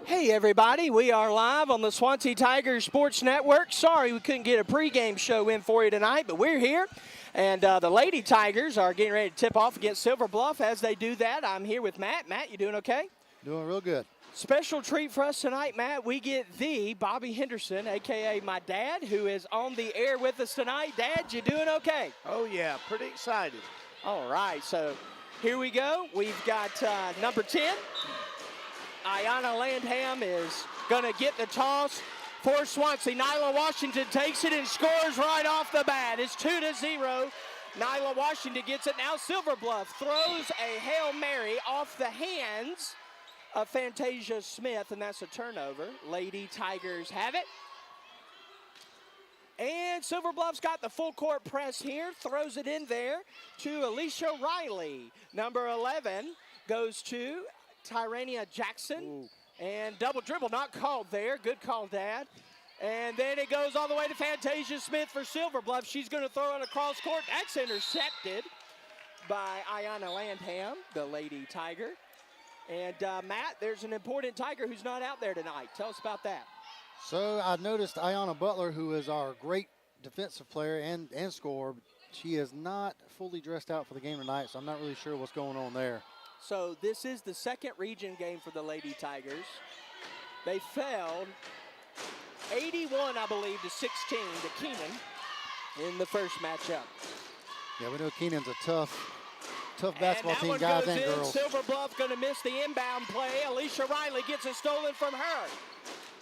Hey everybody, we are live on the Swansea Tigers Sports Network. Sorry we couldn't get a pregame show in for you tonight, but we're here. And the Lady Tigers are getting ready to tip off against Silver Bluff. As they do that, I'm here with Matt. Matt, you doing okay? Doing real good. Special treat for us tonight, Matt. We get the Bobby Henderson, a.k.a. my dad, who is on the air with us tonight. Dad, you doing okay? Oh, yeah, pretty excited. All right, so here we go. We've got number 10. Ayanna Landham is going to get the toss for Swansea. Nyla Washington takes it and scores right off the bat. It's 2-0. Nyla Washington gets it. Now Silver Bluff throws a Hail Mary off the hands of Fantasia Smith, and that's a turnover. Lady Tigers have it. And Silver Bluff's got the full court press here, throws it in there to Alicia Riley. Number 11 goes to Tyrania Jackson. Ooh. And double dribble, not called there. Good call, Dad. And then it goes all the way to Fantasia Smith for Silver Bluff. She's going to throw it across court. That's intercepted by Ayanna Landham, the Lady Tiger. And Matt, there's an important Tiger who's not out there tonight. Tell us about that. So I noticed Ayanna Butler, who is our great defensive player and scorer, she is not fully dressed out for the game tonight, so I'm not really sure what's going on there. So this is the second region game for the Lady Tigers. They failed 81, I believe, to 16 to Keenan in the first matchup. Yeah, we know Keenan's a tough basketball team, guys and girls. Silver Bluff going to miss the inbound play. Alicia Riley gets it stolen from her.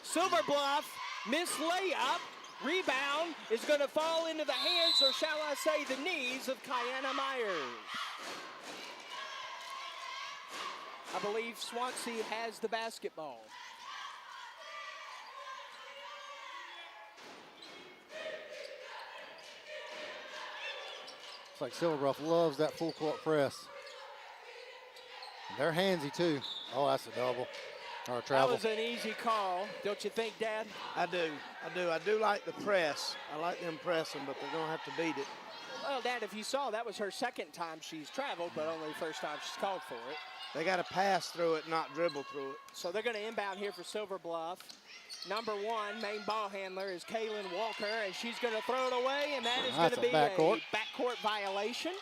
Silver Bluff, missed layup. Rebound is going to fall into the hands, or shall I say the knees, of Kiana Myers. I believe Swansea has the basketball. Looks like Silver Bluff loves that full court press. And they're handsy too. Oh, that's a double. Or a travel. That was an easy call, don't you think, Dad? I do like the press. I like them pressing, but they're going to have to beat it. Well, Dad, if you saw, that was her second time she's traveled, but only the first time she's called for it. They got to pass through it, not dribble through it. So they're going to inbound here for Silver Bluff. Number 1, main ball handler, is Kaylin Walker, and she's going to throw it away, and that is going to be a backcourt violation.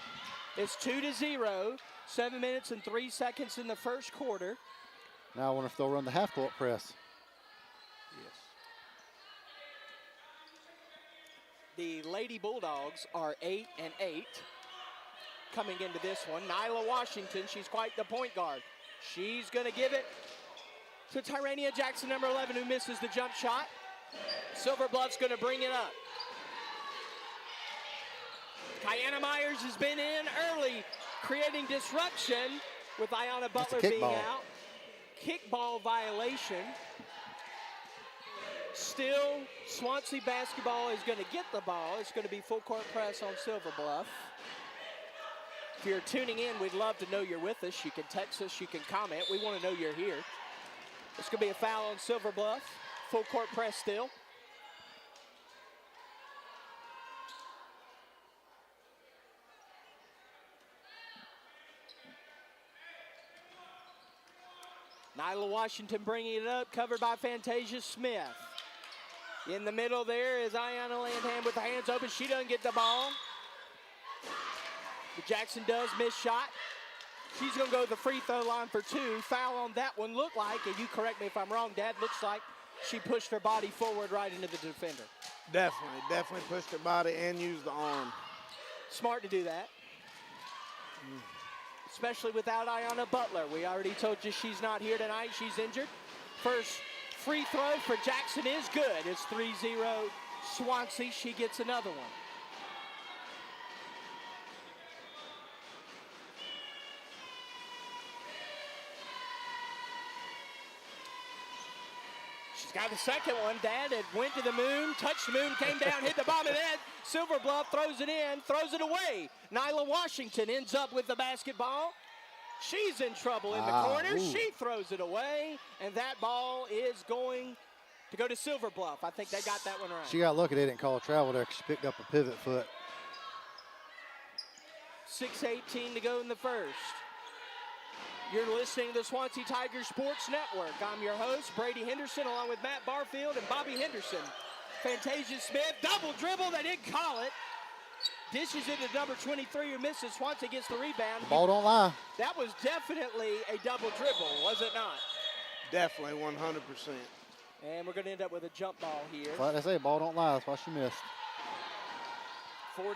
It's 2-0, 7 minutes and 3 seconds in the first quarter. Now I wonder if they'll run the half-court press. Yes. The Lady Bulldogs are 8-8 coming into this one. Nyla Washington, she's quite the point guard. She's going to give it to Tyrania Jackson, number 11, who misses the jump shot. Silver Bluff's going to bring it up. Kiana Myers has been in early, creating disruption with Ayanna Butler being out. Kickball violation. Still, Swansea basketball is going to get the ball. It's going to be full court press on Silver Bluff. If you're tuning in, we'd love to know you're with us. You can text us, you can comment. We want to know you're here. It's going to be a foul on Silver Bluff. Full court press still. Nyla Washington bringing it up, covered by Fantasia Smith. In the middle there is Ayanna Landham with the hands open. She doesn't get the ball. But Jackson does miss shot. She's going to go to the free throw line for 2. Foul on that one looked like, and you correct me if I'm wrong, Dad, looks like she pushed her body forward right into the defender. Definitely pushed her body and used the arm. Smart to do that. Especially without Ayanna Butler. We already told you she's not here tonight. She's injured. First free throw for Jackson is good. It's 3-0 Swansea. She gets another one. She's got the second one. Dad, it went to the moon, touched the moon, came down, hit the bottom of the net. Silver Bluff throws it in, throws it away. Nyla Washington ends up with the basketball. She's in trouble in the corner. Ooh. She throws it away, and that ball is going to go to Silver Bluff. I think they got that one right. She got lucky they didn't call a travel there because she picked up a pivot foot. 6:18 to go in the first. You're listening to the Swansea Tigers Sports Network. I'm your host, Brady Henderson, along with Matt Barfield and Bobby Henderson. Fantasia Smith, double dribble, they didn't call it. Dishes it to number 23 who misses. Swansea gets the rebound. Ball don't lie. That was definitely a double dribble, was it not? Definitely 100%. And we're going to end up with a jump ball here. Like I say, ball don't lie. That's why she missed. 4-0.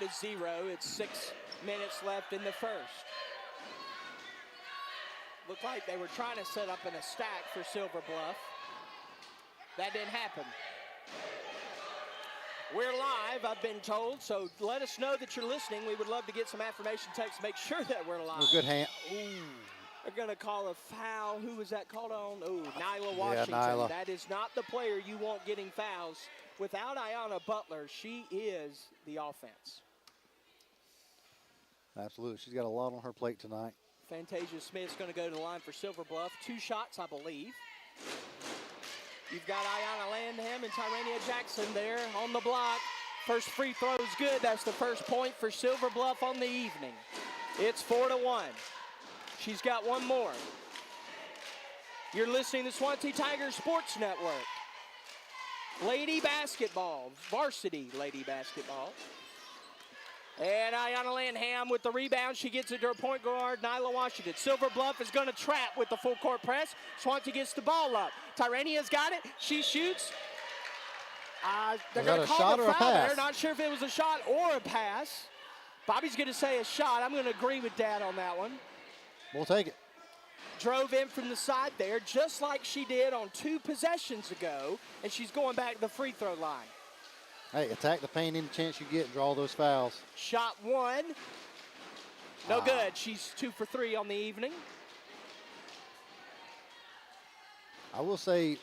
It's 6 minutes left in the first. Looked like they were trying to set up in a stack for Silver Bluff. That didn't happen. We're live, I've been told, so let us know that you're listening. We would love to get some affirmation text to make sure that we're live. Good hand. Ooh. They're going to call a foul. Who was that called on? Oh, Nyla Washington. Yeah, Nyla. That is not the player you want getting fouls. Without Ayanna Butler, she is the offense. Absolutely. She's got a lot on her plate tonight. Fantasia Smith's going to go to the line for Silver Bluff. 2 shots, I believe. You've got Ayanna Landham and Tyrania Jackson there on the block. First free throw is good. That's the first point for Silver Bluff on the evening. It's 4-1. She's got one more. You're listening to Swansea Tigers Sports Network. Lady basketball, varsity lady basketball. And Ayanna Landham with the rebound. She gets it to her point guard, Nyla Washington. Silver Bluff is going to trap with the full court press. Swansea gets the ball up. Tyrania's got it. She shoots. They're going to call the foul there. Not sure if it was a shot or a pass. Bobby's going to say a shot. I'm going to agree with Dad on that one. We'll take it. Drove in from the side there, just like she did on 2 possessions ago, and she's going back to the free throw line. Hey, attack the paint any chance you get and draw those fouls. Shot 1. No good. She's 2 for 3 on the evening. I will say,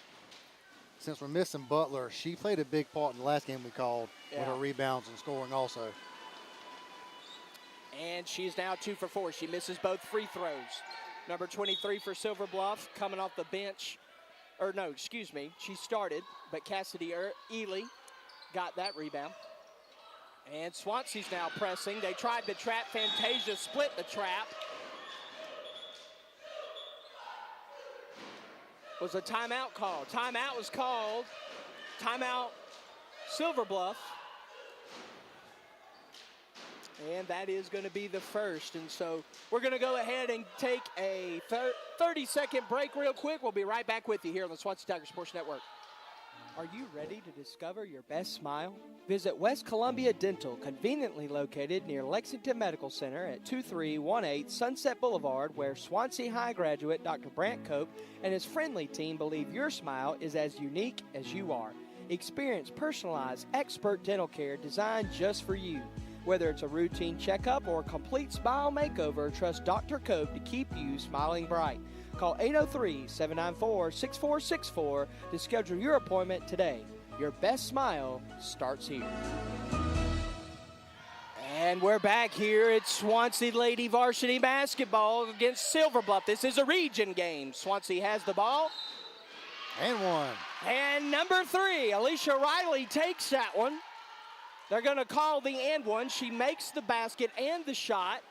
since we're missing Butler, she played a big part in the last game we called with her rebounds and scoring also. And she's now 2 for 4. She misses both free throws. Number 23 for Silver Bluff coming off the bench. Or no, excuse me. She started, but Cassidy Ely got that rebound. And Swansea's now pressing. They tried to trap. Fantasia split the trap. Was a timeout call. Timeout was called. Timeout Silver Bluff. And that is going to be the first. And so we're going to go ahead and take a 30-second break real quick. We'll be right back with you here on the Swansea Tigers Sports Network. Are you ready to discover your best smile? Visit West Columbia Dental, conveniently located near Lexington Medical Center at 2318 Sunset Boulevard, where Swansea High graduate Dr. Brant Cope and his friendly team believe your smile is as unique as you are. Experience personalized, expert dental care designed just for you. Whether it's a routine checkup or a complete smile makeover, trust Dr. Cope to keep you smiling bright. Call 803-794-6464 to schedule your appointment today. Your best smile starts here. And we're back here at Swansea Lady Varsity Basketball against Silver Bluff. This is a region game. Swansea has the ball. And one. And number 3, Alicia Riley takes that one. They're going to call the and one. She makes the basket and the shot.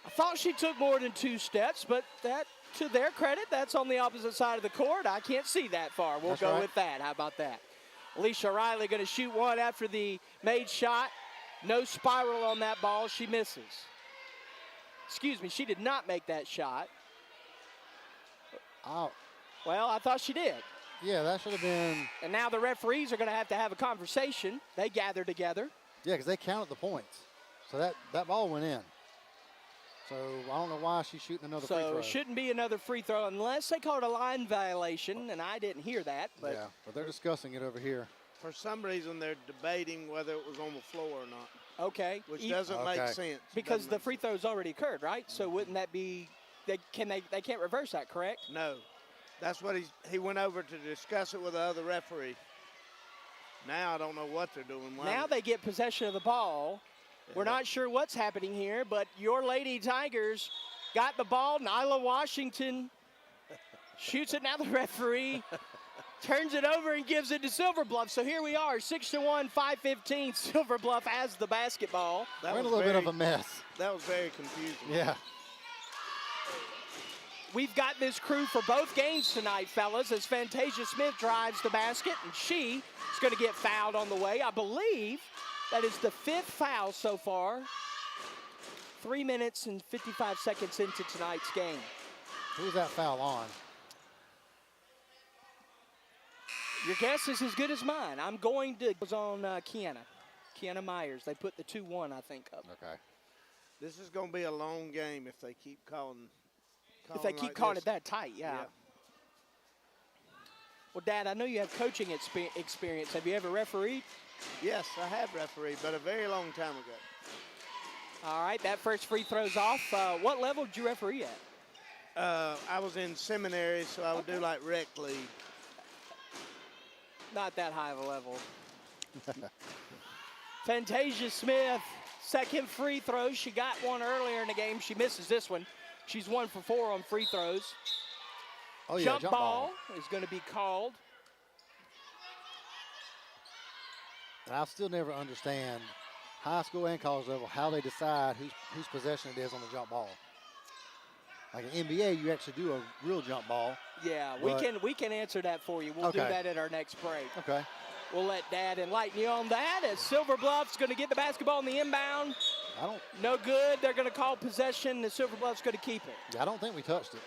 I thought she took more than 2 steps, but that, to their credit, that's on the opposite side of the court. I can't see that far. We'll go with that. How about that? Alicia Riley going to shoot one after the made shot. No spiral on that ball. She misses. Excuse me, she did not make that shot. Oh. Well, I thought she did. Yeah, that should have been. And now the referees are going to have a conversation. They gather together. Yeah, because they counted the points. So that ball went in. So I don't know why she's shooting another free throw. So it shouldn't be another free throw unless they called a line violation, and I didn't hear that. But yeah, but they're discussing it over here. For some reason, they're debating whether it was on the floor or not. Okay. Which doesn't make sense. Because the free throw's already occurred, right? So wouldn't that be they can't reverse that, correct? No. That's what he went over to discuss it with the other referee. Now I don't know what they're doing. Now they get possession of the ball. Yeah. We're not sure what's happening here, but your Lady Tigers got the ball. Nyla Washington shoots it. Now the referee turns it over and gives it to Silver Bluff. So here we are, 6-1, 5-15. Silver Bluff has the basketball. We're in a little bit of a mess. That was very confusing. Yeah. we've got this crew for both games tonight, fellas, as Fantasia Smith drives the basket, and she is going to get fouled on the way. I believe that is the 5th foul so far. 3 minutes and 55 seconds into tonight's game. Who's that foul on? Your guess is as good as mine. I'm going to, it was on Kiana Myers. They put the 2-1, I think, up. Okay. This is going to be a long game if they keep calling If they keep like calling this. it that tight, yeah. Well, Dad, I know you have coaching experience. Have you ever refereed? Yes, I have refereed, but a very long time ago. All right, that first free throw's off. What level did you referee at? I was in seminary, so I would do like rec league. Not that high of a level. Fantasia Smith, second free throw. She got one earlier in the game. She misses this one. She's 1 for 4 on free throws. Oh, yeah, Jump ball is going to be called. And I'll still never understand, high school and college level, how they decide whose possession it is on the jump ball. Like in NBA, you actually do a real jump ball. Yeah, we can answer that for you. We'll do that at our next break. Okay. We'll let Dad enlighten you on that as Silver Bluff's going to get the basketball in the inbound. No good. They're going to call possession. The Silver Bluff's going to keep it. I don't think we touched it.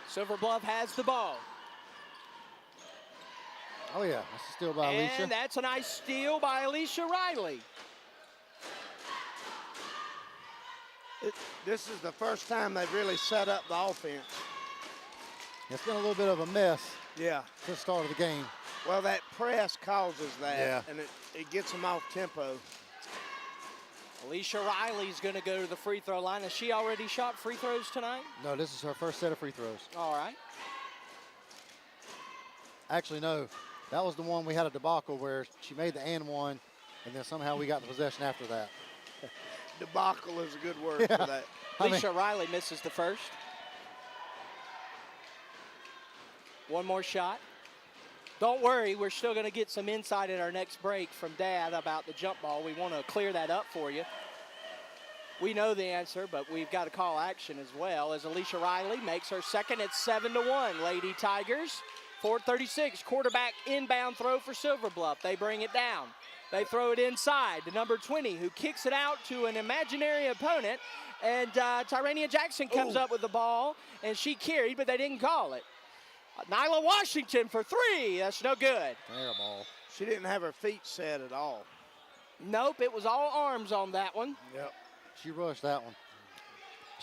Silver Bluff has the ball. Oh, yeah. That's a steal by Alicia. And that's a nice steal by Alicia Riley. This is the first time they've really set up the offense. It's been a little bit of a mess Yeah. since the start of the game. Well, that press causes that, Yeah. and it gets them off tempo. Alicia Riley's going to go to the free throw line. Has she already shot free throws tonight? No, this is her first set of free throws. All right. Actually, no. That was the one we had a debacle where she made the and one, and then somehow we got the possession after that. Debacle is a good word for that. Alicia Riley misses the first. One more shot. Don't worry, we're still going to get some insight at our next break from Dad about the jump ball. We want to clear that up for you. We know the answer, but we've got to call action as well as Alicia Riley makes her second. It's 7-1, Lady Tigers. 4:36, quarterback inbound throw for Silver Bluff. They bring it down. They throw it inside to number 20, who kicks it out to an imaginary opponent. And Tyrania Jackson comes up with the ball, and she carried, but they didn't call it. Nyla Washington for 3. That's no good. Air ball. She didn't have her feet set at all. Nope, it was all arms on that one. Yep. She rushed that one.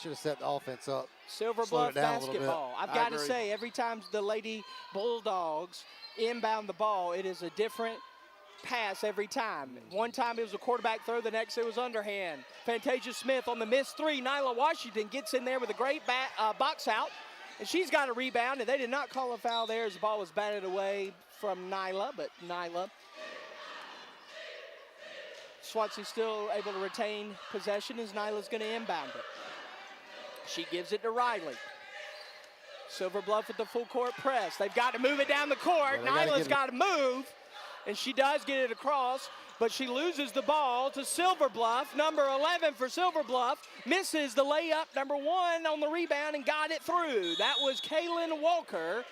Should have set the offense up. Silver Slowed Bluff it down a little bit. basketball. I've I got to agree. say, every time the Lady Bulldogs inbound the ball, it is a different pass every time. One time it was a quarterback throw, the next it was underhand. Fantasia Smith on the missed 3. Nyla Washington gets in there with a great box out, and she's got a rebound, and they did not call a foul there as the ball was batted away from Nyla, but Nyla. Swansea still able to retain possession as Nyla's going to inbound it. She gives it to Riley. Silver Bluff with the full court press. They've got to move it down the court. Yeah, Nyla's got to move, and she does get it across, but she loses the ball to Silver Bluff. Number 11 for Silver Bluff misses the layup. Number 1 on the rebound and got it through. That was Kaylin Walker.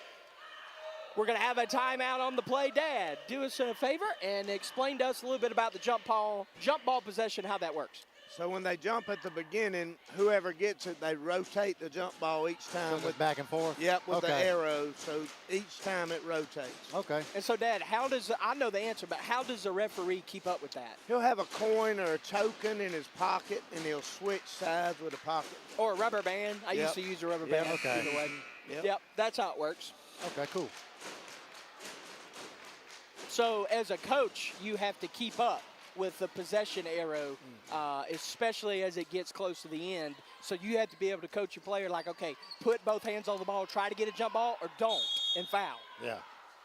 We're going to have a timeout on the play. Dad, do us a favor and explain to us a little bit about the jump ball possession, how that works. So when they jump at the beginning, whoever gets it, they rotate the jump ball each time. With back and forth? Yep, with the Okay. arrow. So each time it rotates. Okay. And so, Dad, I know the answer, but how does the referee keep up with that? He'll have a coin or a token in his pocket, and he'll switch sides with a pocket. Or a rubber band. I used to use a rubber band. okay. Either way. Yep. That's how it works. Okay, cool. So as a coach, you have to keep up with the possession arrow, especially as it gets close to the end. So you have to be able to coach your player like, okay, put both hands on the ball, try to get a jump ball, or don't, and foul. Yeah.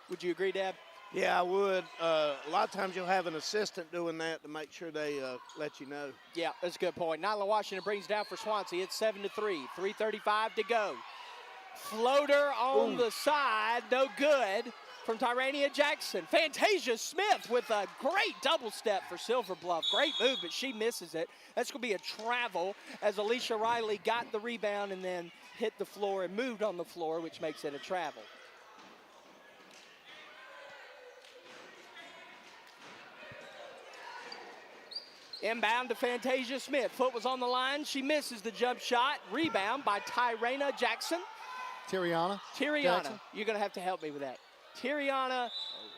Would you agree, Dad? Yeah, I would. A lot of times you'll have an assistant doing that to make sure they let you know. Yeah, that's a good point. Nyla Washington brings down for Swansea. It's 7-3, 3:35 to go. Floater on the side, no good. from Tyrania Jackson. Fantasia Smith with a great double step for Silver Bluff. Great move, but she misses it. That's going to be a travel as Alicia Riley got the rebound and then hit the floor and moved on the floor, which makes it a travel. Inbound to Fantasia Smith. Foot was on the line. She misses the jump shot. Rebound by Tyrana Jackson. Tiriana. Jackson. You're going to have to help me with that. Tiriana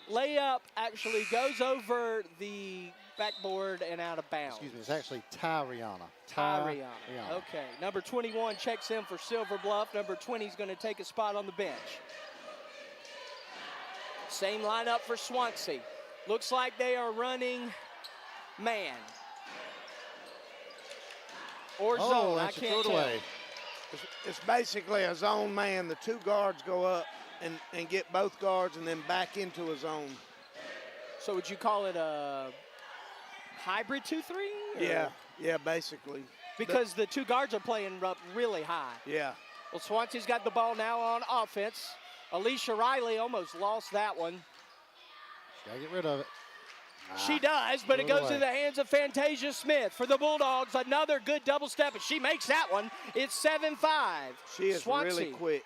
layup actually goes over the backboard and out of bounds. Excuse me, it's actually Tiriana. Tiriana. Okay. Number 21 checks in for Silver Bluff. Number 20 is going to take a spot on the bench. Same lineup for Swansea. Looks like they are running man. Or zone, I can't tell. It's basically a zone man. The two guards go up and get both guards and then back into a zone. So would you call it a hybrid 2-3? Yeah, basically. Because the two guards are playing up really high. Yeah. Well, Swansea's got the ball now on offense. Alicia Riley almost lost that one. Gotta get rid of it. She does, but it goes to the hands of Fantasia Smith for the Bulldogs. Another good double step, and she makes that one. It's 7-5. She is Swansea. really quick.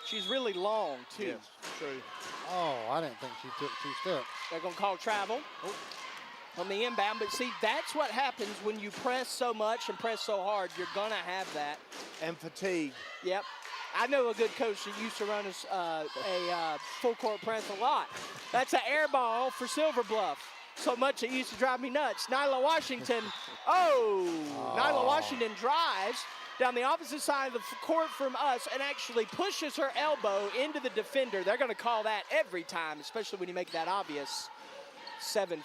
She's really long, too. Yes, true. Oh, I didn't think she took 2 steps. They're going to call travel on the inbound. But, see, that's what happens when you press so much and press so hard. You're going to have that. And fatigue. Yep. I know a good coach that used to run a full-court press a lot. That's an air ball for Silver Bluff. So much it used to drive me nuts. Nyla Washington, Nyla Washington drives down the opposite side of the court from us and actually pushes her elbow into the defender. They're going to call that every time, especially when you make that obvious. 7-5.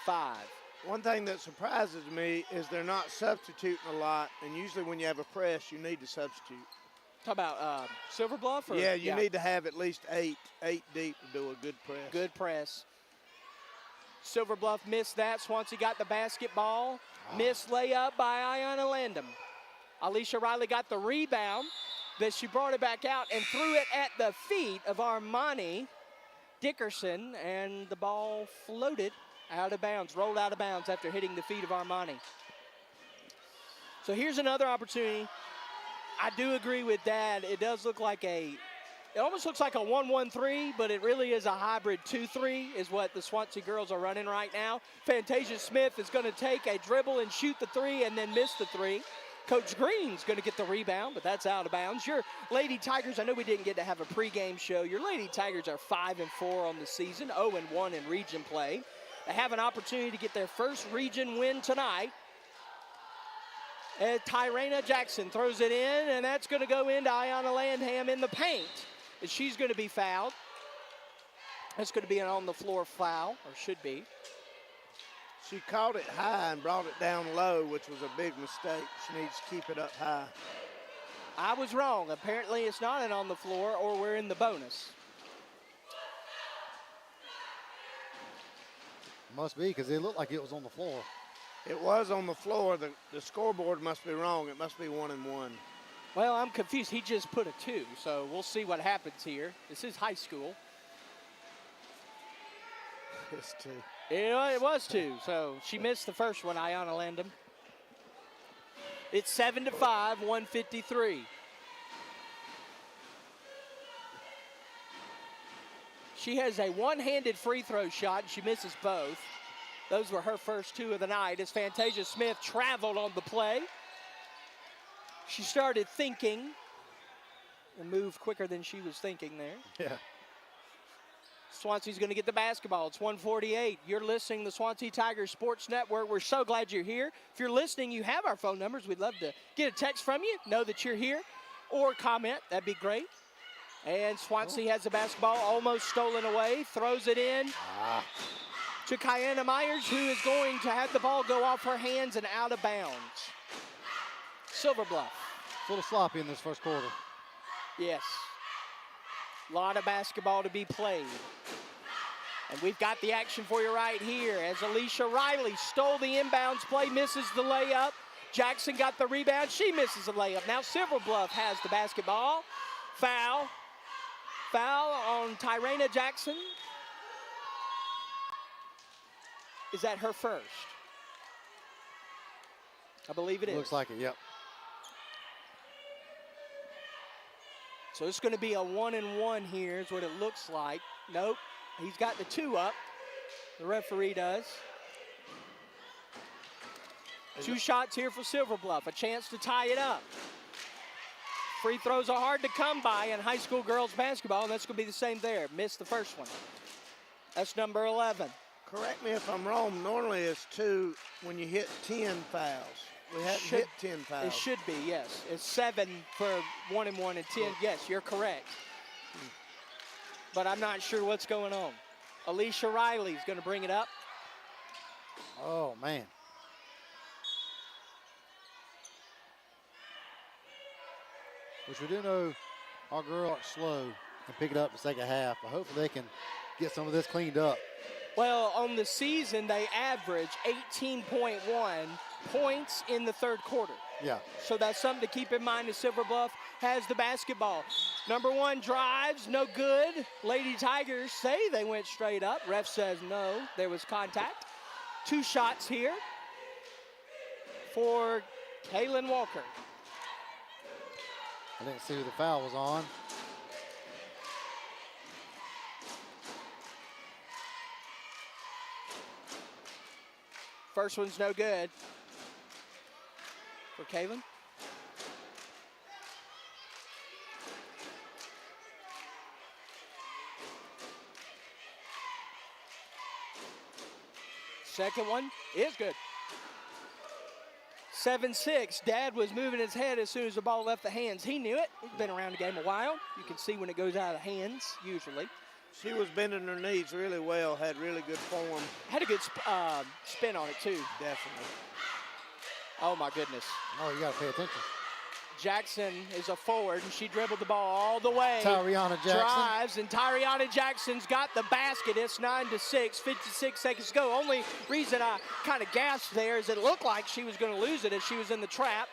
One thing that surprises me is they're not substituting a lot, and usually when you have a press, you need to substitute. Talk about Silver Bluff? Or? Yeah, you need to have at least eight deep to do a good press. Good press. Silver Bluff missed that. Swansea got the basketball. Missed layup by Ayanna Landham. Alicia Riley got the rebound. Then she brought it back out and threw it at the feet of Armani Dickerson, and the ball floated out of bounds, rolled out of bounds after hitting the feet of Armani. So here's another opportunity. I do agree with Dad. It does look like it almost looks like a 1-1-3, but it really is a hybrid 2-3 is what the Swansea girls are running right now. Fantasia Smith is going to take a dribble and shoot the 3 and then miss the 3. Coach Green's going to get the rebound, but that's out of bounds. Your Lady Tigers, I know we didn't get to have a pregame show. Your Lady Tigers are 5-4 on the season, 0-1 in region play. They have an opportunity to get their first region win tonight. And Tyrana Jackson throws it in, and that's going to go into Ayanna Landham in the paint. And she's going to be fouled. That's going to be an on-the-floor foul, or should be. She caught it high and brought it down low, which was a big mistake. She needs to keep it up high. I was wrong. Apparently it's not an on-the-floor, or we're in the bonus. Must be, because it looked like it was on the floor. It was on the floor. The scoreboard must be wrong. It must be 1-1. Well, I'm confused. He just put a 2, so we'll see what happens here. This is high school. It's 2. Yeah, it was 2, so she missed the first one, Ayanna Landham. It's 7-5, 153. She has a one-handed free throw shot, and she misses both. Those were her first 2 of the night as Fantasia Smith traveled on the play. She started thinking and moved quicker than she was thinking there. Yeah. Swansea's going to get the basketball. It's 1:48. You're listening to the Swansea Tigers Sports Network. We're so glad you're here. If you're listening, you have our phone numbers. We'd love to get a text from you, know that you're here, or comment. That'd be great. And Swansea has the basketball almost stolen away, throws it in to Kiana Myers, who is going to have the ball go off her hands and out of bounds. Silver Bluff. A little sloppy in this first quarter. Yes. A lot of basketball to be played. And we've got the action for you right here as Alicia Riley stole the inbounds play, misses the layup. Jackson got the rebound. She misses the layup. Now Silver Bluff has the basketball. Foul. Foul on Tyrana Jackson. Is that her first? I believe it is. Looks like it, yep. So it's going to be a 1-and-1 here is what it looks like. Nope, he's got the 2 up. The referee does. 2 shots here for Silver Bluff, a chance to tie it up. Free throws are hard to come by in high school girls basketball, and that's going to be the same there. Missed the first one. That's number 11. Correct me if I'm wrong. Normally it's 2 when you hit 10 fouls. We haven't hit 10 fouls. It should be, yes. It's 7 for 1-and-1 and 10. Yes, you're correct. But I'm not sure what's going on. Alicia Riley's going to bring it up. Oh, man. Which we do know our girls are slow and pick it up in the second half, but hopefully they can get some of this cleaned up. Well, on the season, they average 18.1 points in the third quarter. Yeah. So that's something to keep in mind as Silver Bluff has the basketball. Number 1 drives, no good. Lady Tigers say they went straight up. Ref says no, there was contact. 2 shots here for Kaylin Walker. I didn't see who the foul was on. First one's no good for Kaylin. Second one is good. 7-6. Dad was moving his head as soon as the ball left the hands. He knew it. He's been around the game a while. You can see when it goes out of the hands, usually. She was bending her knees really well, had really good form. Had a good spin on it, too. Definitely. Oh, my goodness. Oh, you got to pay attention. Jackson is a forward, and she dribbled the ball all the way. Tyriana Jackson. Drives, and Tyriana Jackson's got the basket. It's 9-6, 56 seconds to go. Only reason I kind of gasped there is it looked like she was going to lose it as she was in the trap.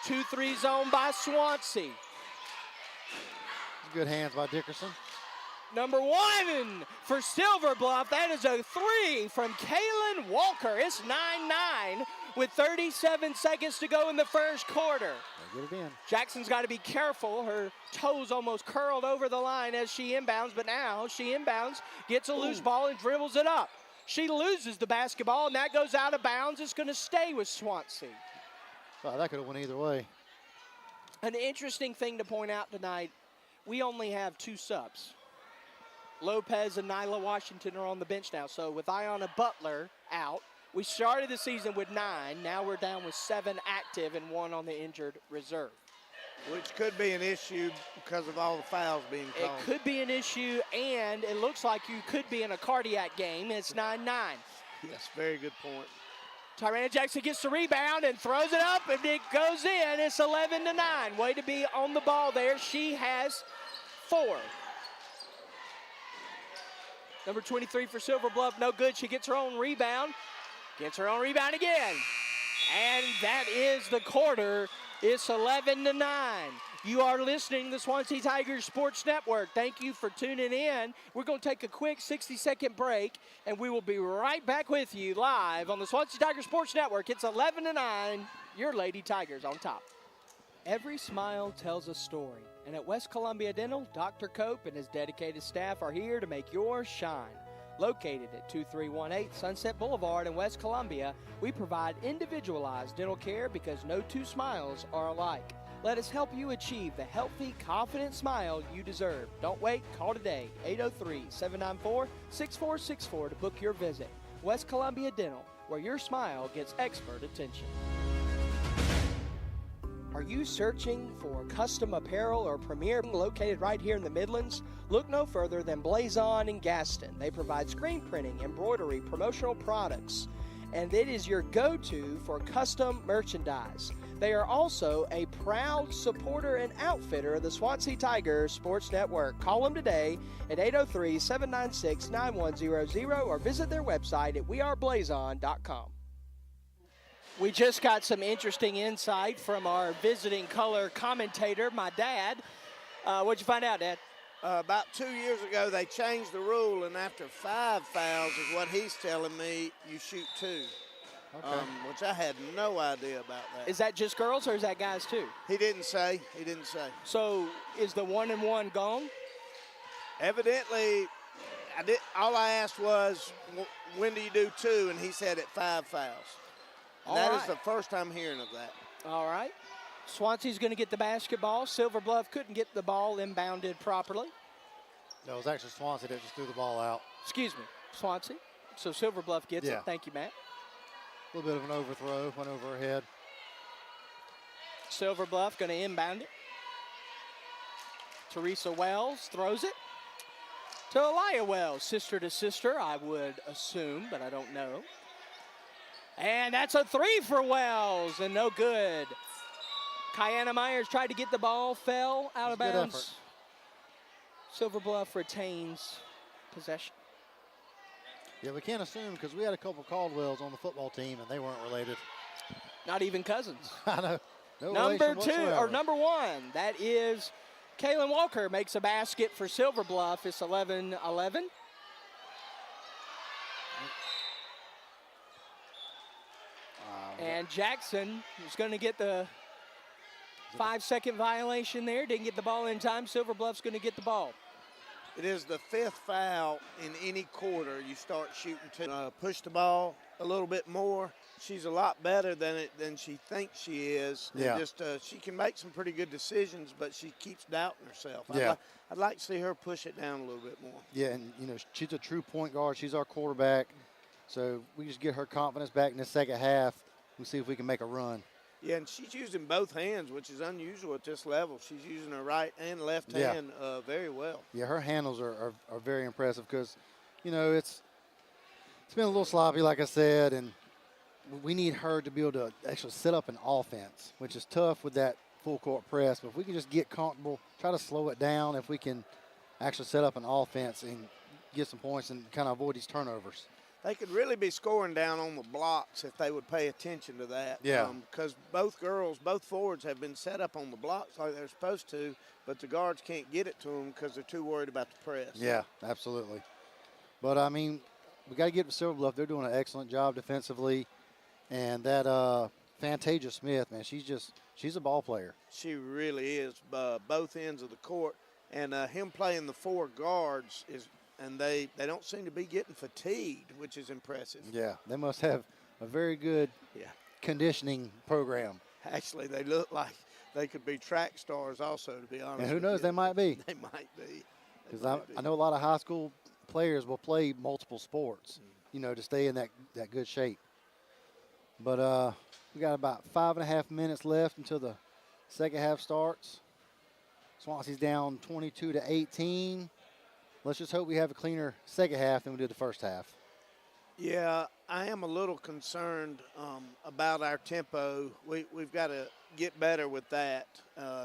2-3 zone by Swansea. Good hands by Dickerson. Number 1 for Silver Bluff. That is a 3 from Kaylin Walker. It's 9-9 with 37 seconds to go in the first quarter. Get it in. Jackson's got to be careful. Her toes almost curled over the line as she inbounds, but now she inbounds, gets a loose ball, and dribbles it up. She loses the basketball, and that goes out of bounds. It's going to stay with Swansea. Oh, that could have went either way. An interesting thing to point out tonight, we only have 2 subs. Lopez and Nyla Washington are on the bench now. So with Ayanna Butler out, we started the season with 9. Now we're down with 7 active and 1 on the injured reserve. Which could be an issue because of all the fouls being called. It could be an issue, and it looks like you could be in a cardiac game. It's 9-9. Yes, very good point. Tyriana Jackson gets the rebound and throws it up, and it goes in. It's 11-9. Way to be on the ball there. She has 4. Number 23 for Silver Bluff, no good. She gets her own rebound. Gets her own rebound again. And that is the quarter. It's 11-9. You are listening to the Swansea Tigers Sports Network. Thank you for tuning in. We're going to take a quick 60-second break, and we will be right back with you live on the Swansea Tigers Sports Network. It's 11-9. Your Lady Tigers on top. Every smile tells a story, and at West Columbia Dental, Dr. Cope and his dedicated staff are here to make yours shine. Located at 2318 Sunset Boulevard in West Columbia, we provide individualized dental care because no 2 smiles are alike. Let us help you achieve the healthy, confident smile you deserve. Don't wait, call today, 803-794-6464 to book your visit. West Columbia Dental, where your smile gets expert attention. Are you searching for custom apparel or premier located right here in the Midlands? Look no further than Blazon in Gaston. They provide screen printing, embroidery, promotional products, and it is your go-to for custom merchandise. They are also a proud supporter and outfitter of the Swansea Tigers Sports Network. Call them today at 803-796-9100 or visit their website at weareblazon.com. We just got some interesting insight from our visiting color commentator, my dad. What'd you find out, Dad? About 2 years ago, they changed the rule, and after 5 fouls is what he's telling me, you shoot 2. Okay. Which I had no idea about that. Is that just girls or is that guys too? He didn't say. He didn't say. So is the 1-and-1 gone? Evidently, all I asked was, when do you do 2? And he said at 5 fouls. And that is the first I'm hearing of that. All right. Swansea's going to get the basketball. Silver Bluff couldn't get the ball inbounded properly. No, it was actually Swansea that just threw the ball out. Excuse me, Swansea. So Silver Bluff gets it. Yeah. Thank you, Matt. A little bit of an overthrow, went over her head. Silver Bluff going to inbound it. Teresa Wells throws it to Elia Wells, sister to sister, I would assume, but I don't know. And that's a 3 for Wells, and no good. Kiana Myers tried to get the ball, fell out of Good bounds. effort. Silver Bluff retains possession. Yeah, we can't assume because we had a couple Caldwells on the football team and they weren't related. Not even cousins. I know. No Number relation 2, or whatsoever. number 1, that is Kaylin Walker makes a basket for Silver Bluff. It's 11-11. And Jackson is going to get the 5-second violation there. Didn't get the ball in time. Silver Bluff's going to get the ball. It is the 5th foul in any quarter. You start shooting to push the ball a little bit more. She's a lot better than she thinks she is. Yeah. And just she can make some pretty good decisions, but she keeps doubting herself. Yeah. I'd like to see her push it down a little bit more. Yeah, and, you know, she's a true point guard. She's our quarterback. So we just get her confidence back in the second half. We'll see if we can make a run. Yeah, and she's using both hands, which is unusual at this level. She's using her right and left Yeah. hand very well. Yeah, her handles are very impressive because, you know, it's been a little sloppy, like I said, and we need her to be able to actually set up an offense, which is tough with that full court press. But if we can just get comfortable, try to slow it down, if we can actually set up an offense and get some points and kind of avoid these turnovers. They could really be scoring down on the blocks if they would pay attention to that. Yeah. Because both forwards have been set up on the blocks like they're supposed to, but the guards can't get it to them because they're too worried about the press. Yeah, absolutely. But, I mean, we got to get to Silver Bluff. They're doing an excellent job defensively. And that Fantasia Smith, man, she's a ball player. She really is, both ends of the court. And him playing the 4 guards and they don't seem to be getting fatigued, which is impressive. Yeah, they must have a very good conditioning program. Actually, they look like they could be track stars also, to be honest. And who with knows, you. they might be. They might be. Because I know a lot of high school players will play multiple sports, you know, to stay in that good shape. But we got about 5.5 minutes left until the second half starts. Swansea's down 22-18. Let's just hope we have a cleaner second half than we did the first half. Yeah, I am a little concerned about our tempo. We've got to get better with that,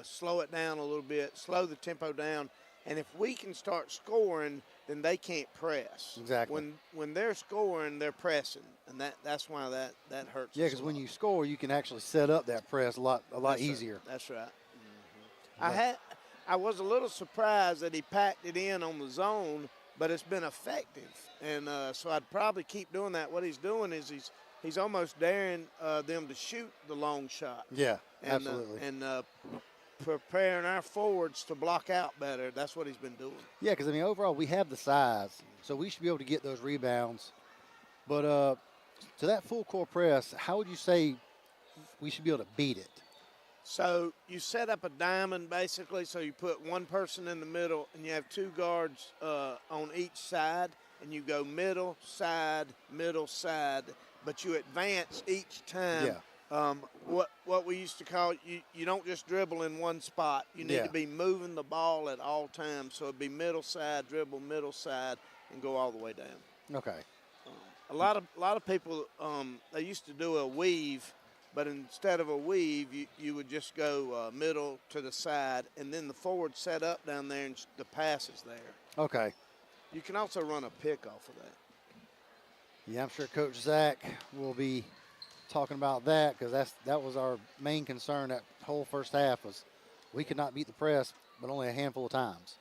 slow it down a little bit, slow the tempo down. And if we can start scoring, then they can't press. Exactly. When they're scoring, they're pressing, and that's why that hurts. Yeah, us because a when lot. you score, you can actually set up that press a lot That's easier. Right. That's right. I was a little surprised that he packed it in on the zone, but it's been effective, and so I'd probably keep doing that. What he's doing is he's almost daring them to shoot the long shot. Yeah, And, absolutely. And preparing our forwards to block out better. That's what he's been doing. Yeah, because, I mean, overall, we have the size, so we should be able to get those rebounds. But to that full court press, how would you say we should be able to beat it? So you set up a diamond, basically, so you put one person in the middle, and you have 2 guards on each side, and you go middle, side, but you advance each time. Yeah. What we used to call, you don't just dribble in one spot. You need to be moving the ball at all times. So it'd be middle side, dribble middle side, and go all the way down. Okay. A lot of people, they used to do a weave, but instead of a weave, you would just go middle to the side, and then the forward set up down there, and the pass is there. Okay. You can also run a pick off of that. Yeah, I'm sure Coach Zach will be talking about that because that was our main concern that whole first half was we could not beat the press, but only a handful of times.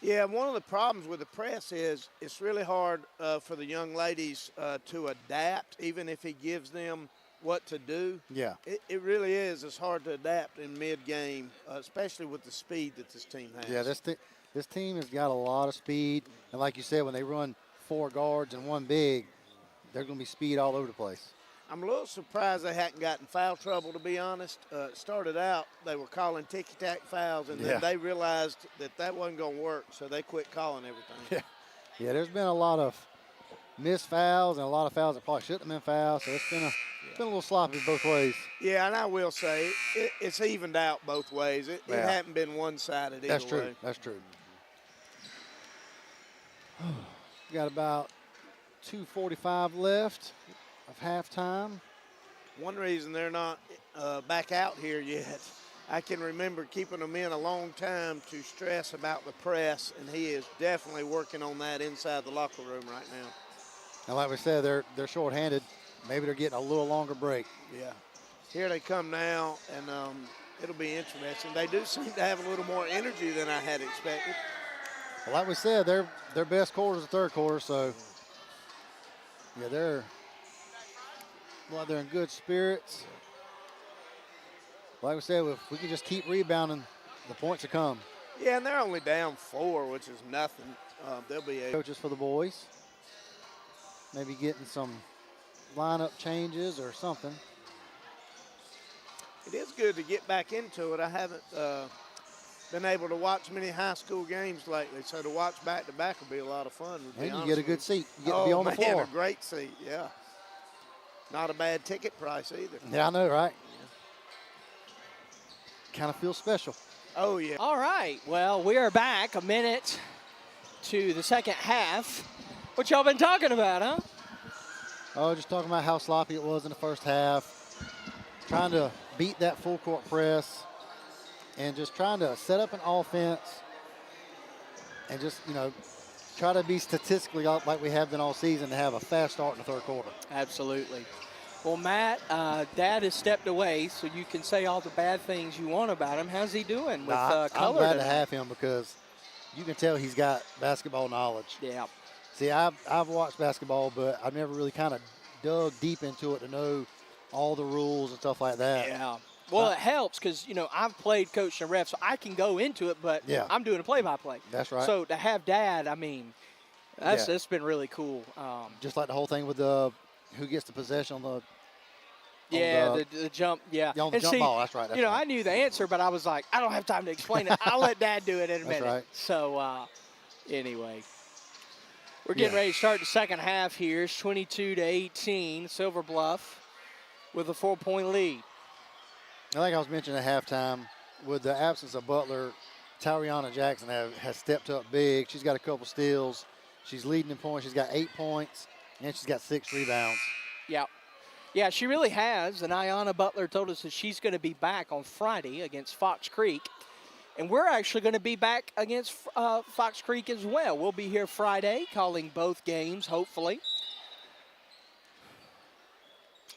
Yeah, one of the problems with the press is it's really hard for the young ladies to adapt, even if he gives them what to do. Yeah. It really is. It's hard to adapt in mid-game, especially with the speed that this team has. Yeah, this team has got a lot of speed. And like you said, when they run 4 guards and 1 big, they're going to be speed all over the place. I'm a little surprised they hadn't gotten foul trouble, to be honest. It started out, they were calling ticky-tack fouls, and then they realized that wasn't going to work, so they quit calling everything. Yeah, there's been a lot of missed fouls and a lot of fouls that probably shouldn't have been fouls, so it's been a little sloppy both ways. Yeah, and I will say it's evened out both ways. It hadn't been one-sided either way. That's true. Got about 2:45 left of halftime. One reason they're not back out here yet, I can remember keeping them in a long time to stress about the press, and he is definitely working on that inside the locker room right now. And like we said, they're short-handed. Maybe they're getting a little longer break. Yeah. Here they come now, and it'll be interesting. They do seem to have a little more energy than I had expected. Well, like we said, their best quarter is the third quarter, so yeah, they're in good spirits. Like we said, if we can just keep rebounding, the points will come. Yeah, and they're only down 4, which is nothing. They'll be able. Coaches for the boys. Maybe getting some lineup changes or something. It is good to get back into it. I haven't been able to watch many high school games lately, so to watch back-to-back will be a lot of fun. And you get a good seat. You get to be on the floor. A great seat, yeah. Not a bad ticket price either. Yeah, I know, right? Kind of feels special. Oh, yeah. All right, well, we are back a minute to the second half. What y'all been talking about, huh? Oh, just talking about how sloppy it was in the first half. Trying to beat that full court press and just trying to set up an offense and just, try to be statistically like we have been all season to have a fast start in the third quarter. Absolutely. Well, Matt, Dad has stepped away, so you can say all the bad things you want about him. How's he doing with color? I'm glad to have him because you can tell he's got basketball knowledge. Yeah. See, I've watched basketball, but I've never really kind of dug deep into it to know all the rules and stuff like that. Yeah. Well, it helps because, I've played coach and ref, so I can go into it, but I'm doing a play-by-play. That's right. So to have Dad, that's been really cool. Just like the whole thing with who gets the possession on the the jump, on the jump ball. That's right. That's right. I knew the answer, but I was like, I don't have time to explain it. I'll let Dad do it in a minute. Right. So, anyway, we're getting ready to start the second half here. It's 22-18, Silver Bluff with a 4-point lead. I think I was mentioning at halftime, with the absence of Butler, Tyriana Jackson has stepped up big. She's got a couple steals. She's leading in points. She's got 8 points, and she's got 6 rebounds. Yeah. Yeah, she really has. And Ayanna Butler told us that she's going to be back on Friday against Fox Creek. And we're actually going to be back against Fox Creek as well. We'll be here Friday calling both games, hopefully.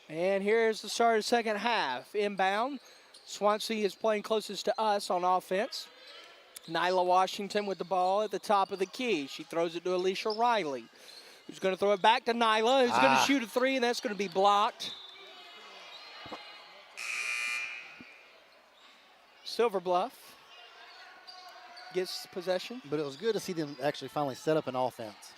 And here's the start of the second half. Inbound, Swansea is playing closest to us on offense. Nyla Washington with the ball at the top of the key. She throws it to Alicia Riley, who's going to throw it back to Nyla, who's going to shoot a 3, and that's going to be blocked. Silver Bluff gets possession. But it was good to see them actually finally set up an offense.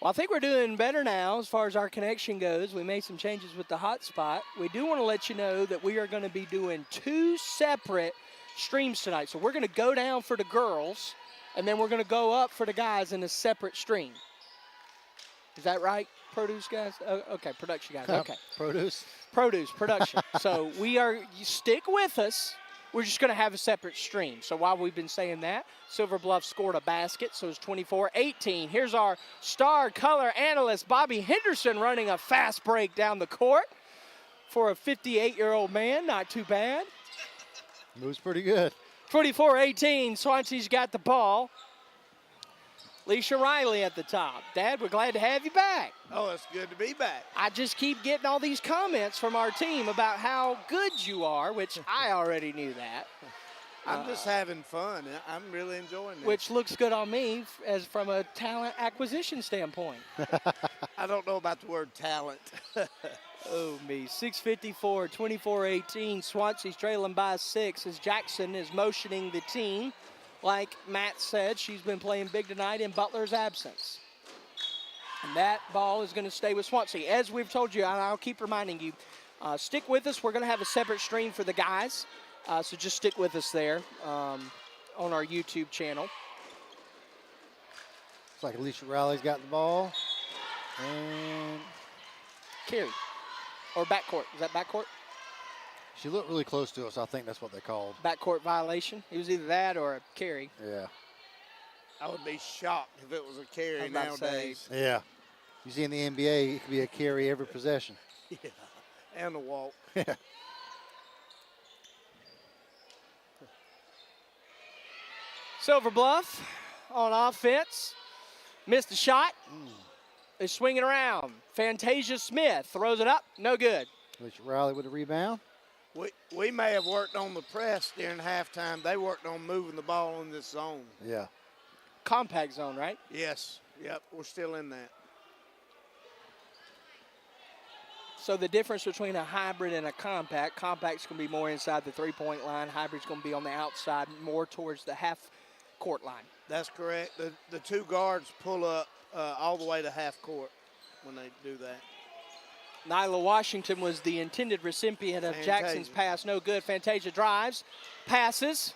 Well, I think we're doing better now as far as our connection goes. We made some changes with the hotspot. We do want to let you know that we are going to be doing 2 separate streams tonight. So we're going to go down for the girls, and then we're going to go up for the guys in a separate stream. Is that right, produce guys? Okay, production guys. Okay. Production. So you stick with us. We're just going to have a separate stream. So while we've been saying that, Silver Bluff scored a basket, so it's 24-18. Here's our star color analyst, Bobby Henderson, running a fast break down the court for a 58-year-old man. Not too bad. Moves pretty good. 24-18, Swansea's got the ball. Alicia Riley at the top. Dad, we're glad to have you back. Oh, it's good to be back. I just keep getting all these comments from our team about how good you are, which I already knew that. I'm just having fun. I'm really enjoying this. Which looks good on me as from a talent acquisition standpoint. I don't know about the word talent. Oh, me. 6:54, 24-18. Swansea's trailing by 6 as Jackson is motioning the team. Like Matt said, she's been playing big tonight in Butler's absence. And that ball is going to stay with Swansea. As we've told you, and I'll keep reminding you, stick with us. We're going to have a separate stream for the guys. So just stick with us there on our YouTube channel. Looks like Alicia Riley's got the ball. And Carry. Or backcourt. Is that backcourt? she looked really close to us. I think that's what they called. Backcourt violation. It was either that or a carry. Yeah. I would be shocked if it was a I carry was about to say. nowadays. Yeah. You see in the NBA, it could be a carry every possession. Yeah, and a walk. Silver Bluff on offense. Missed the shot. They're swinging around. Fantasia Smith throws it up. No good. Alicia Riley with a rebound. We may have worked on the press during halftime. They worked on moving the ball in this zone. Yeah. Compact zone, right? Yes. Yep. We're still in that. So the difference between a hybrid and a compact's going to be more inside the three-point line. Hybrid's going to be on the outside, more towards the half-court line. That's correct. The two guards pull up all the way to half court when they do that. Nyla Washington was the intended recipient of Jackson's pass. No good. Fantasia drives, passes,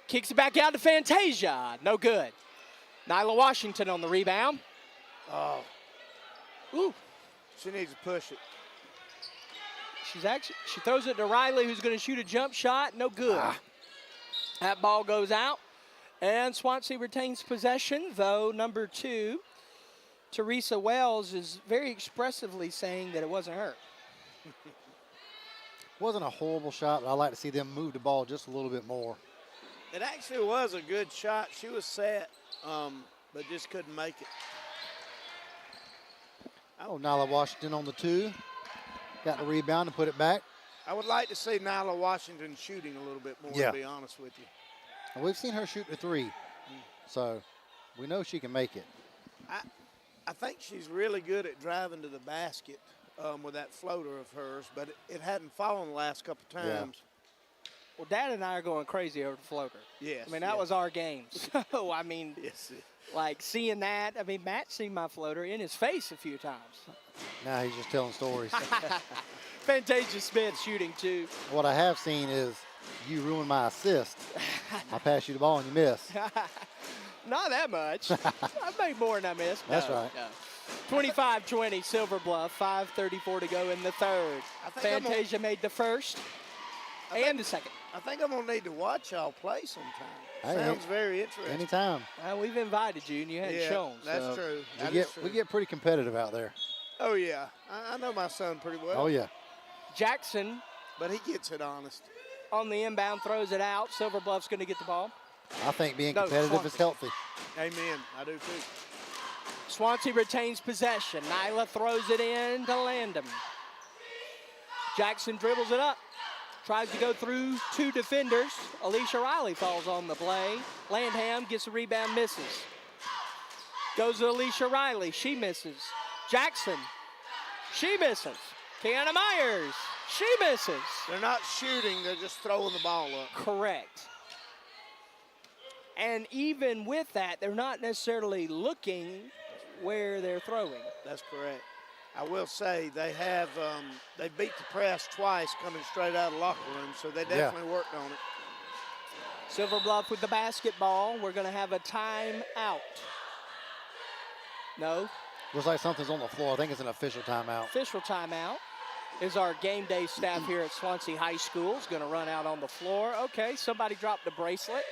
kicks it back out to Fantasia. No good. Nyla Washington on the rebound. Oh. Ooh. She needs to push it. She throws it to Riley, who's going to shoot a jump shot. No good. That ball goes out, and Swansea retains possession, though number 2, Teresa Wells, is very expressively saying that it wasn't her. Wasn't a horrible shot, but I like to see them move the ball just a little bit more. It actually was a good shot. She was set, but just couldn't make it. Oh, Nyla Washington on the 2. Got the rebound and put it back. I would like to see Nyla Washington shooting a little bit more, to be honest with you. And we've seen her shoot the 3, so we know she can make it. I think she's really good at driving to the basket with that floater of hers, but it hadn't fallen the last couple times. Yeah. Well, Dad and I are going crazy over the floater. Yes. I mean, that was our game. So, I mean, Yes. like seeing that, I mean, Matt's seen my floater in his face a few times. Now he's just telling stories. Fantasia Smith shooting 2. What I have seen is you ruin my assist. I pass you the ball and you miss. Not that much. I've made more than I missed. That's right. No. 25-20, Silver Bluff. 5:34 to go in the third. Fantasia made the first and the second. I think I'm going to need to watch y'all play sometime. Hey, Sounds very interesting. Anytime. We've invited you, and you hadn't shown. That's so. true. We get pretty competitive out there. Oh, yeah. I know my son pretty well. Oh, yeah. Jackson But he gets it honest. on the inbound, throws it out. Silver Bluff's going to get the ball. I think being competitive is healthy. Amen. I do, too. Swansea retains possession. Nyla throws it in to Landham. Jackson dribbles it up. Tries to go through 2 defenders. Alicia Riley falls on the play. Landham gets a rebound, misses. Goes to Alicia Riley. She misses. Jackson. She misses. Kiana Myers. She misses. They're not shooting. They're just throwing the ball up. Correct. And even with that, they're not necessarily looking where they're throwing. That's correct. I will say they have they beat the press twice coming straight out of the locker room, so they definitely worked on it. Silver Bluff with the basketball. We're going to have a timeout. No. Looks like something's on the floor. I think it's an official timeout. Official timeout is our game day staff here at Swansea High School. Is going to run out on the floor. Okay, somebody dropped a bracelet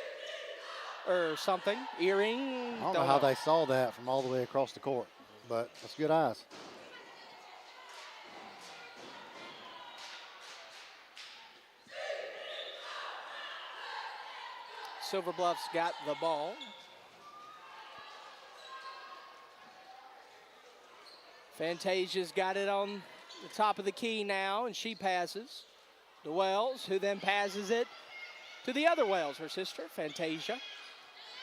or something. Earring. I don't know how they saw that from all the way across the court, but that's good eyes. Silver Bluff's got the ball. Fantasia's got it on the top of the key now, and she passes to Wells, who then passes it to the other Wells, her sister, Fantasia.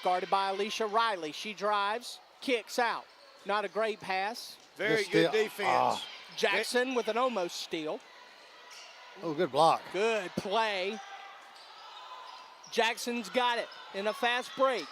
Guarded by Alicia Riley. She drives, kicks out. Not a great pass. Very good defense. Jackson with an almost steal. Oh, good block. Good play. Jackson's got it in a fast break.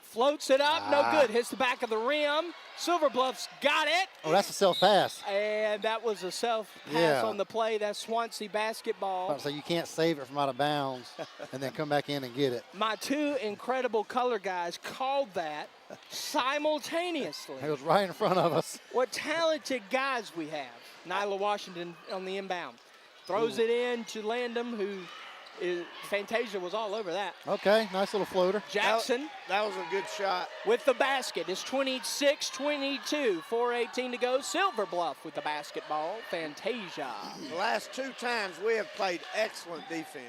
Floats it up, no good. Hits the back of the rim. Silver Bluff's got it. Oh, that's a self-pass. And that was a self-pass on the play. That's Swansea basketball. So you can't save it from out of bounds and then come back in and get it. My two incredible color guys called that simultaneously. It was right in front of us. What talented guys we have. Nyla Washington on the inbound. Throws it in to Landham, who Fantasia was all over that. Okay, nice little floater. Jackson. That was a good shot. With the basket. It's 26-22. 4:18 to go. Silver Bluff with the basketball. Fantasia. The last 2 times we have played excellent defense.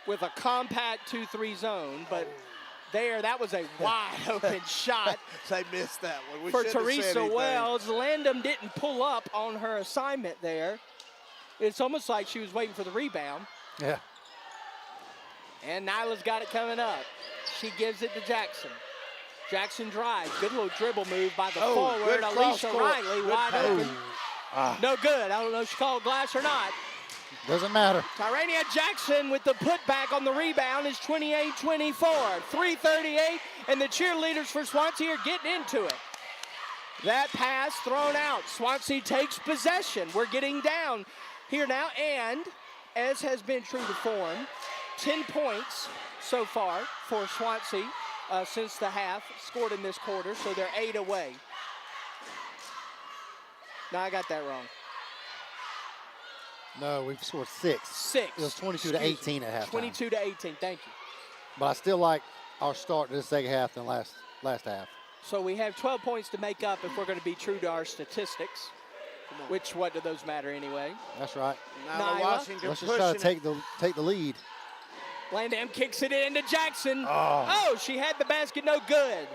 With a compact 2-3 zone, but that was a wide open shot. They missed that one. For Teresa Wells. Landham didn't pull up on her assignment there. It's almost like she was waiting for the rebound. Yeah. And Nyla's got it coming up. She gives it to Jackson. Jackson drives. Good little dribble move by the forward. Alicia Riley wide open. No good. I don't know if she called glass or not. Doesn't matter. Tyrania Jackson with the putback on the rebound is 28-24. 3:38, and the cheerleaders for Swansea are getting into it. That pass thrown out. Swansea takes possession. We're getting down here now, and as has been true to form, 10 points so far for Swansea since the half scored in this quarter, so they're 8 away. No, I got that wrong. No, we've scored 6. 6. It was 22-18 at halftime. 22-18, thank you. But I still like our start to the second half than last half. So we have 12 points to make up if we're going to be true to our statistics. Which, what do those matter anyway? That's right. Nyla Washington Let's just try to take the lead. Landham kicks it in to Jackson. Oh, she had the basket, no good.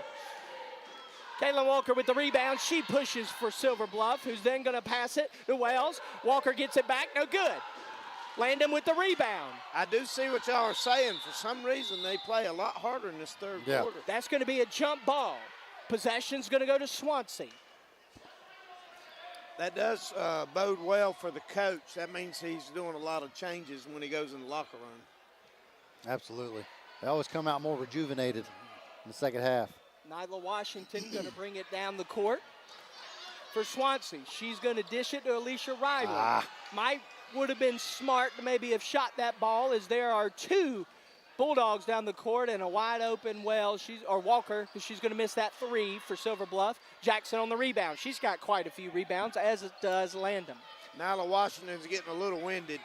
Caitlin Walker with the rebound. She pushes for Silver Bluff, who's then going to pass it to Wells. Walker gets it back, no good. Landham with the rebound. I do see what y'all are saying. For some reason, they play a lot harder in this third quarter. That's going to be a jump ball. Possession's going to go to Swansea. That does bode well for the coach. That means he's doing a lot of changes when he goes in the locker room. Absolutely. They always come out more rejuvenated in the second half. Nyla Washington going to bring it down the court for Swansea. She's going to dish it to Alicia Riley. Would have been smart to maybe have shot that ball, as there are 2 Bulldogs down the court and a wide open Walker, because she's going to miss that 3 for Silver Bluff. Jackson on the rebound. She's got quite a few rebounds, as it does Landham. Nyla Washington's getting a little winded.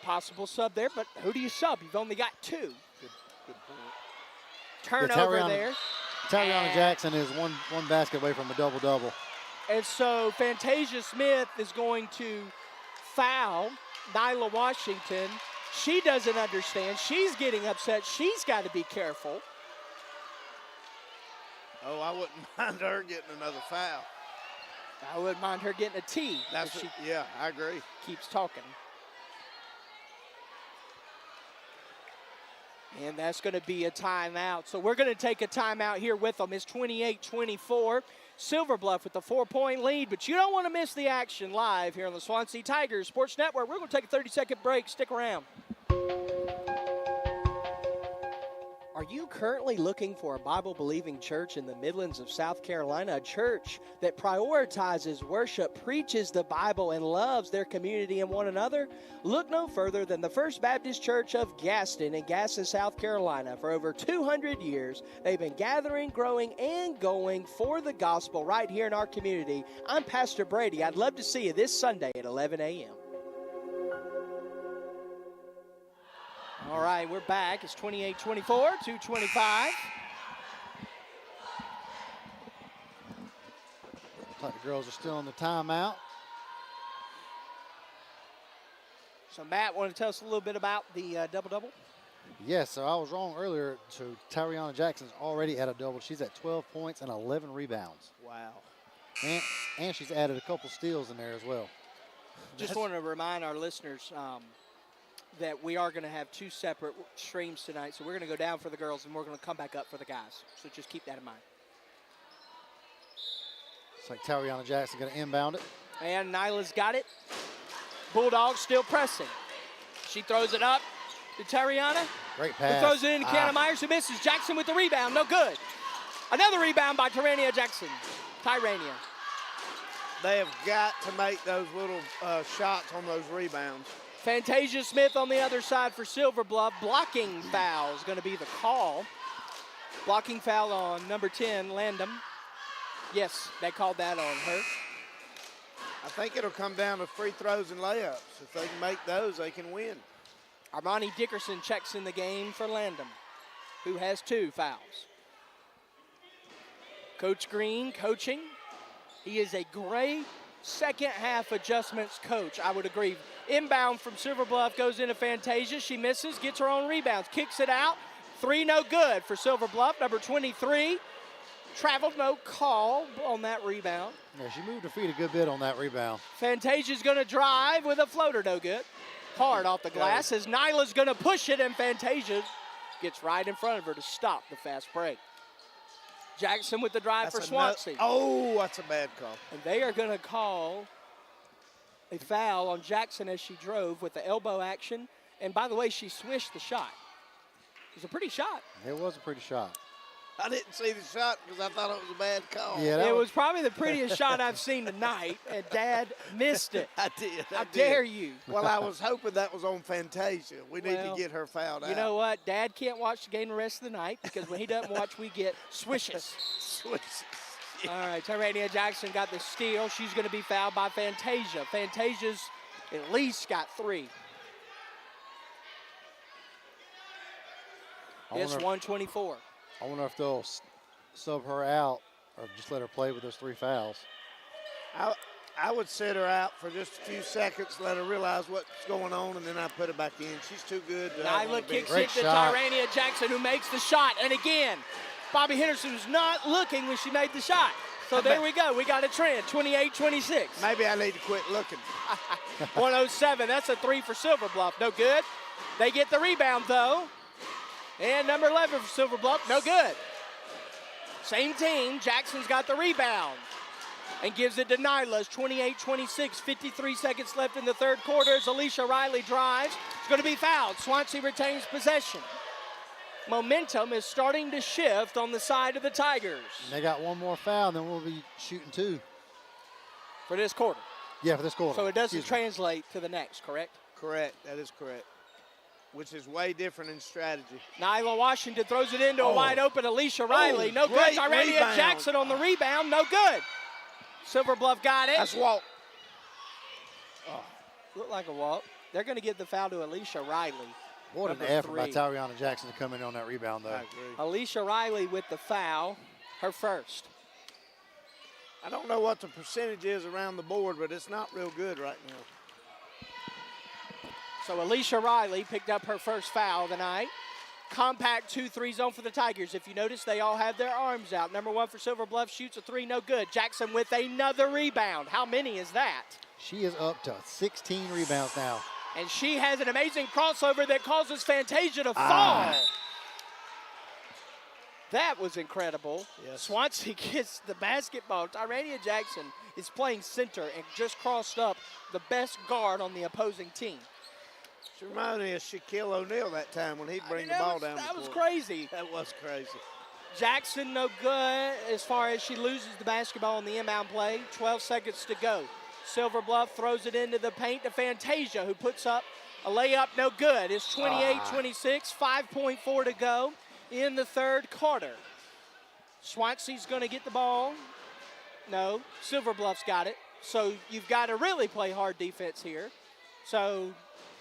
Possible sub there, but who do you sub? You've only got 2. Good point. Turnover there. Tariana Jackson is one basket away from a double-double. And so Fantasia Smith is going to foul Nyla Washington. She doesn't understand. She's getting upset. She's got to be careful. Oh, I wouldn't mind her getting another foul. I wouldn't mind her getting a T. Yeah, I agree. Keeps talking. And that's going to be a timeout. So we're going to take a timeout here with them. It's 28-24. Silver Bluff with the 4-point lead, but you don't want to miss the action live here on the Swansea Tigers Sports Network. We're going to take a 30-second break. Stick around. Are you currently looking for a Bible-believing church in the Midlands of South Carolina, a church that prioritizes worship, preaches the Bible, and loves their community and one another? Look no further than the First Baptist Church of Gaston in Gaston, South Carolina. For over 200 years, they've been gathering, growing, and going for the gospel right here in our community. I'm Pastor Brady. I'd love to see you this Sunday at 11 a.m. All right, we're back. It's 28-24, 2:25. Looks like the girls are still in the timeout. So, Matt, want to tell us a little bit about the double-double? Yes, so I was wrong earlier. So Tariana Jackson's already at a double. She's at 12 points and 11 rebounds. Wow. And she's added a couple steals in there as well. Just want to remind our listeners, that we are going to have two separate streams tonight. So we're going to go down for the girls, and we're going to come back up for the guys. So just keep that in mind. It's like Tariana Jackson going to inbound it. And Nyla's got it. Bulldogs still pressing. She throws it up to Tariana. Great Who pass. throws it into Kiana Myers, who misses. Jackson with the rebound, no good. Another rebound by Tyrania Jackson. Tyrania. They have got to make those little shots on those rebounds. Fantasia Smith on the other side for Silver Bluff. Blocking foul is going to be the call. Blocking foul on number 10, Landum. Yes, they called that on her. I think it'll come down to free throws and layups. If they can make those, they can win. Armani Dickerson checks in the game for Landum, who has 2 fouls. Coach Green coaching. He is a great second half adjustments coach, I would agree. Inbound from Silver Bluff goes into Fantasia. She misses, gets her own rebounds, kicks it out. 3 no good for Silver Bluff. Number 23 traveled, no call on that rebound. Yeah, she moved her feet a good bit on that rebound. Fantasia's going to drive with a floater, no good. Hard off the glass as Nyla's going to push it, and Fantasia gets right in front of her to stop the fast break. Jackson with the drive for Swansea. That's a bad call. And they are going to call a foul on Jackson as she drove with the elbow action. And by the way, she swished the shot. It was a pretty shot. It was a pretty shot. I didn't see the shot because I thought it was a bad call. Yeah, It was probably the prettiest shot I've seen tonight, and Dad missed it. I did. How dare you? Well, I was hoping that was on Fantasia. We need to get her fouled out. You know what? Dad can't watch the game the rest of the night because when he doesn't watch, we get swishes. Swishes. Yeah. All right, Tyrania Jackson got the steal. She's going to be fouled by Fantasia. Fantasia's at least got 3. It's 124. I wonder if they'll sub her out or just let her play with those 3 fouls. I would sit her out for just a few seconds, let her realize what's going on, and then I put her back in. She's too good. Nyla kicks it to shot. Tyrania Jackson, who makes the shot. And again, Bobby Henderson was not looking when she made the shot. So there we go. We got a trend, 28-26. Maybe I need to quit looking. 107. That's a 3 for Silver Bluff. No good. They get the rebound, though. And number 11 for Silver Bluff. No good. Same team. Jackson's got the rebound and gives it to Nyla. It's 28-26. 53 seconds left in the third quarter as Alicia Riley drives. It's going to be fouled. Swansea retains possession. Momentum is starting to shift on the side of the Tigers. And they got 1 more foul, and then we'll be shooting 2. For this quarter. Yeah, for this quarter. So it doesn't translate to the next, correct? Correct. That is correct. Which is way different in strategy. Nyla Washington throws it into a wide open Alicia Riley. No good. Great Tyrania rebound. Jackson on the rebound. No good. Silver Bluff got it. That's walk. Looked like a walk. They're going to give the foul to Alicia Riley. What an number effort by 3. Tariana Jackson to come in on that rebound, though. I agree. Alicia Riley with the foul, her first. I don't know what the percentage is around the board, but it's not real good right now. So Alicia Riley picked up her first foul of the night. Compact 2-3 zone for the Tigers. If you notice, they all have their arms out. Number 1 for Silver Bluff shoots a 3, no good. Jackson with another rebound. How many is that? She is up to 16 rebounds now. And she has an amazing crossover that causes Fantasia to fall. That was incredible. Yes. Swansea gets the basketball. Tyrania Jackson is playing center and just crossed up the best guard on the opposing team. She reminded me of Shaquille O'Neal that time when he'd bring the ball down That the was court. crazy. That was crazy. Jackson no good as far as she loses the basketball in the inbound play. 12 seconds to go. Silver Bluff throws it into the paint to Fantasia, who puts up a layup no good. It's 28-26, 5.4 to go in the third quarter. Swansea's going to get the ball. No, Silver Bluff's got it. So you've got to really play hard defense here. So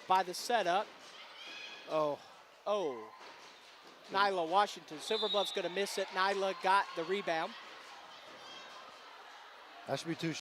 by the setup, Nyla Washington. Silver Bluff's going to miss it. Nyla got the rebound. That should be 2